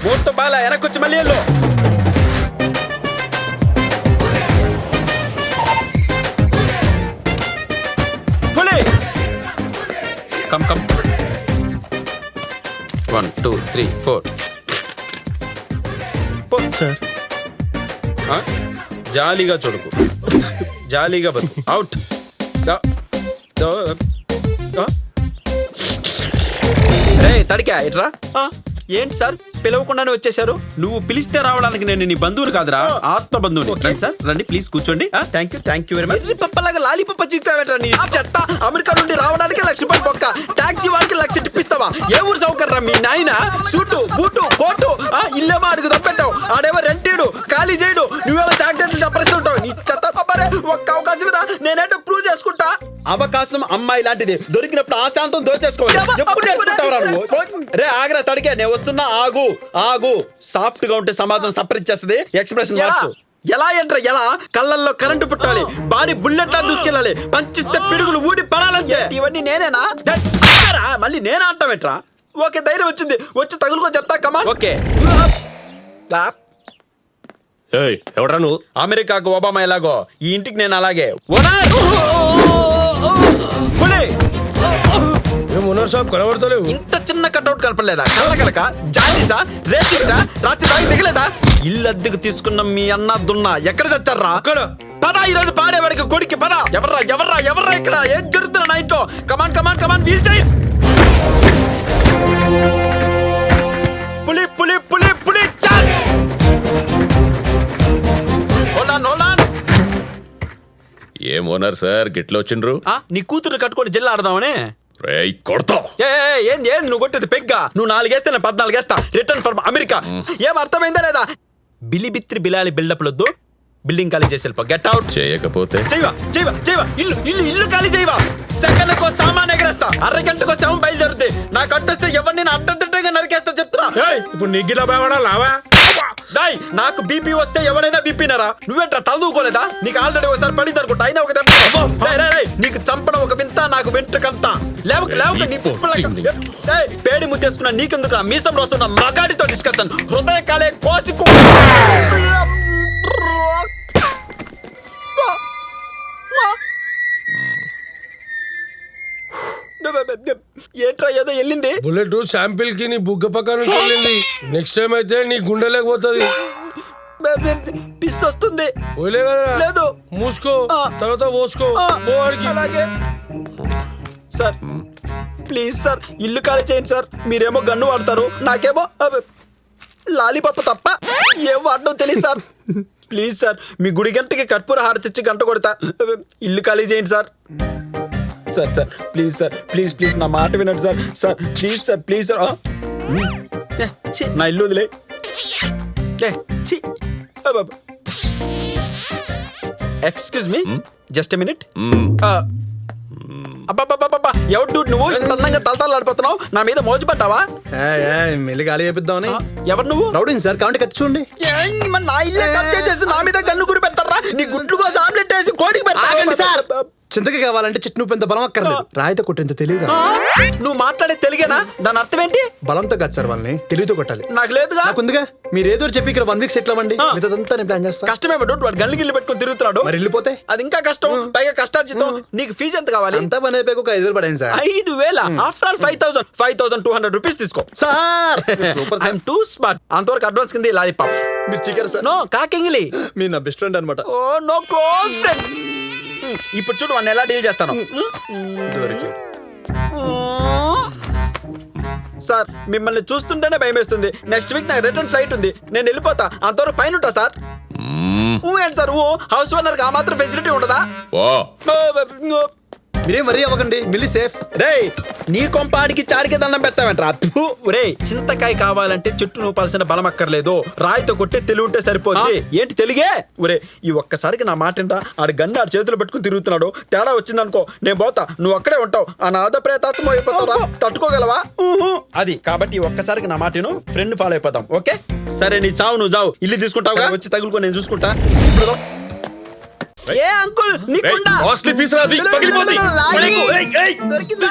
మూర్త బాల వెనకొచ్చి మళ్ళీ వెళ్ళు. Come come 1 2 3 4 sir జాలీగా చూడుకు, జాలీగా బతుకు. అవుట్. తడికా ఇట్రా. ఏంటి సార్ పిలవకుండానే వచ్చేసారు? నువ్వు పిలిస్తే రావడానికి నేను నీ బంధువులు కాదురా, ఆత్మ బంధువుని. రండి సార్, రండి ప్లీజ్ కూర్చోండి. Thank you very much. పప్పలాగా లాలీపప్ప చిక్తావేట్రా నీ చెత్త. అమెరికా నుండి రావడానికి ₹1,00,000 బొక్క, టాక్సీ వాడికి ₹1,00,000 ఇప్పిస్తావా? ఏ ఊరు సౌకర్యం మీ నాయన? సూటు బూటు కోటు ఇల్లేమో అడుగు తప్పెట్టావు, ఆడేమో రెంటేడు ఖాళీ చేయడు, నువ్వేమో చాక్లెట్లు చప్పరిస్తుంటావు. నీ చెత్త పప్పరే. ఒక్క అవకాశం రా, నేనేంటో ప్రూవ్ చేసుకుంటా. అవకాశం అమ్మాయి లాంటిది, దొరికినప్పుడు ఆశాంతం దోచేసుకోవాలి. ఎప్పుడు నేర్చుకుంటావురా నువ్వు? రే ఆగ్రా తడికే, నేను వస్తున్నా. ఆగు ఆగు. సాఫ్ట్ గా ఉంటే సమాజం సప్పరిచ్చేస్తుంది. ఎక్స్ప్రెషన్ మార్చు. ఎలా ఎంట్రా ఎలా? కళ్ళల్లో కరెంటు పుట్టాలి, బాడీ బుల్లెట్ లా దూసుకెళ్ళాలి, పంచిస్తే పిడుగులు ఊడి పడాలంటే. ఇవన్నీ నేనేనా? మళ్ళీ నేనా అంటావేట్రా? ఓకే ధైర్యం వచ్చింది, వచ్చి తగులుకో చెప్తా. కమా. ఓకే ఎవడ్రా నువ్వు? అమెరికాకు ఒబామా ఎలాగో ఈ ఇంటికి నేను అలాగే. కనబడతలేవు. ఇంత చిన్న కట్అవుట్ కనపడలేదా? కళ్ళకలక జాలీసా రేచిగా రాత్రి దాగి దిగలేదా? ఇల్లు అద్దెకు తీసుకున్న మీ అన్న దున్నా ఎక్కడ చచ్చారా? పదా ఈరోజు పాడేవాడికి కొడుకి పదా. ఎవర్రా ఎవర్రా ఎవర్రా ఇక్కడ? ఏం జరుగుతున్నా నా ఇంట్లో? కమాన్ కమాన్ కమాన్ వీల్ చేయి. పులి పులి పులి పులి చార్జ్. ఏం ఓనర్ సార్ గిట్ల వచ్చిండ్రు? నీ కూతురు కట్టుకొని జిల్లా ఆడదామని. కొడతా. ఏంది నువ్వు కొట్టేది పెగ్గా? నువ్వు 4 వేస్తే నేను 14 వేస్తా. Return for America. ఏం అర్థమైందా లేదా? బిలిబిత్రి బిలాలి బిల్డప్ లొద్దు. బిల్డింగ్ ఖాళీ చేసి వెళ్ళిపో. Get out. చేయకపోతే ఇల్లు ఖాళీ చేయవా? సెకండ్ కో సామాన్ ఎగరేస్తా, అరగంటకో శవం బయలుదేరుతుంది. నాకు అడ్డొస్తే ఎవరిని అడ్డంగా నరికేస్తా చెప్తున్నా. ఇప్పుడు నీకు లావా? నాకు బీపీ వస్తే ఎవరైనా బీపీనరా? నువ్వేంట్రా తలదూకోలేదా? నీకు ఆల్రెడీ ఒకసారి పడింది అనుకుంటా. అయినా ఒక నీకు చంపడం ఒక వింత, నాకు వెంట్రకంతా. పేడి ముద్దేసుకున్నా నీకెందుకు? మీసం రోస్తున్న మగాడితో డిస్కషన్. హృదయ కాలే కోసి ఏంట్రా ఏదో వెళ్ళింది? బుల్లెట్ శాంపిల్ కి నీ బుగ్గ పక్కన వెళ్ళింది. నెక్స్ట్ టైం అయితే నీ గుండె లేకపోతుంది. పిస్ వస్తుంది. లేదు మూసుకో, తర్వాత పోసుకో. అలాగే సార్ ప్లీజ్ సార్ ఇల్లు ఖాళీ చేయండి సార్. మీరేమో గన్ను వాడతారు, నాకేమో లాలీపప్ప తప్ప ఏం వాడడం తెలియదు సార్. ప్లీజ్ సార్ మీ గుడి గంటకి కర్పూర హారతిచ్చి గంట కొడతా. ఇల్లు ఖాళీ చేయండి sir. Sir sir please sir, please నా మాట వినండి సార్. Sir please sir. నా ఇల్లు వదిలే. Excuse me, just a minute. అబ్బా ఎవరు డూడ్ నువ్వు? ఇంత అందంగా తలతలాడిపోతున్నావు. నా మీద మోజు పట్టావా? మెల్లి గాలి చేపిద్దామని. ఎవరు నువ్వు? రౌడీని సార్, కాబట్టి కత్తి చూడండి. నా ఇల్లే కబ్జా చేసి నా మీద గన్ను గురి పెడతారా? నీ గుడ్లు కోసం ఆమ్లెట్ వేసి కోడికి పెడతా సార్. చింతకి కావాలంటే చెట్టు నువ్వు పెద్ద బలం అక్కర్లేదు, రాయితో కొట్టేంత తెలివిగా. నువ్వు మాట్లాడే తెలుగేనా? దాని అర్థం ఏంటి? బలంతో కాదు సార్, వాళ్ళని తెలివితో కొట్టాలి. నాకు లేదుగా. నాకుందిగా. మీరు ఏదో చెప్పి ఇక్కడ 1 వీక్ సెటిల్ అవ్వండి, మిగతాదంతా నేను ప్లాన్ చేస్తాను. కష్టమే వాడు గల్లి గిల్లి పెట్టుకుని తిరుగుతున్నాడు. మరి వెళ్ళిపోతే అది ఇంకా కష్టం. పైగా కష్టార్జితం. నీకు ఫీజు ఎంత కావాలి? అంతా పని అయిపోయాక ఒక 5,000 పడాను సార్. 5,000? ఆఫ్టర్ ఆల్ 5,200 రూపీస్ తీసుకో సార్. I'm too smart. అంతవరకు అడ్వాన్స్ కింద లాలీపాప్. మీరు చికెన్ సార్? నో కాకింగిలి. మీరు నా బెస్ట్ ఫ్రెండ్ అనమాట. Oh no close friends. ఇప్పుడు చూడు వాడిని ఎలా డీల్ చేస్తాను. సార్ మిమ్మల్ని చూస్తుంటేనే భయం వేస్తుంది. నెక్స్ట్ వీక్ నాకు రిటర్న్ ఫ్లైట్ ఉంది, నేను వెళ్ళిపోతా. అంతవరకు పైన ఉంటా సార్. ఏంటి సార్ హౌస్ ఓనర్ కి ఆ మాత్రం ఫెసిలిటీ ఉండదా? మీరేం వరీ అవ్వకండి, మిల్లి సేఫ్. రే నీ కొంపాడికి చాడికి దండం పెడతావేంట్రా? రే చింతకాయ కావాలంటే చెట్టు నూపాల్సిన బలం అక్కర్లేదు, రాయితో కొట్టి తెలివి ఉంటే సరిపోద్ది. ఏంటి తెలుగే? ఒరే ఈ ఒక్కసారికి నా మాట ఏంటా? ఆడి గన్ను ఆడి చేతులు పెట్టుకుని తిరుగుతున్నాడు. తేడా వచ్చిందనుకో నేను పోతా, నువ్వు అక్కడే ఉంటావు. ఆ నాద ప్రేతాత్మ అయిపోతావురా, తట్టుకోగలవా? అది కాబట్టి ఒక్కసారికి నా మాటను ఫ్రెండ్ ఫాలో అయిపోతాం. ఓకే సరే నీ చావు నువ్వు చావు. ఇల్లు తీసుకుంటావుగా, వచ్చి తగులుకో, నేను చూసుకుంటా. ఇప్పుడు ఏ అంకుల్ నీకుండా కాస్ట్లీ పీస్ రాది పగిలిపోతుంది. దొరికిందా?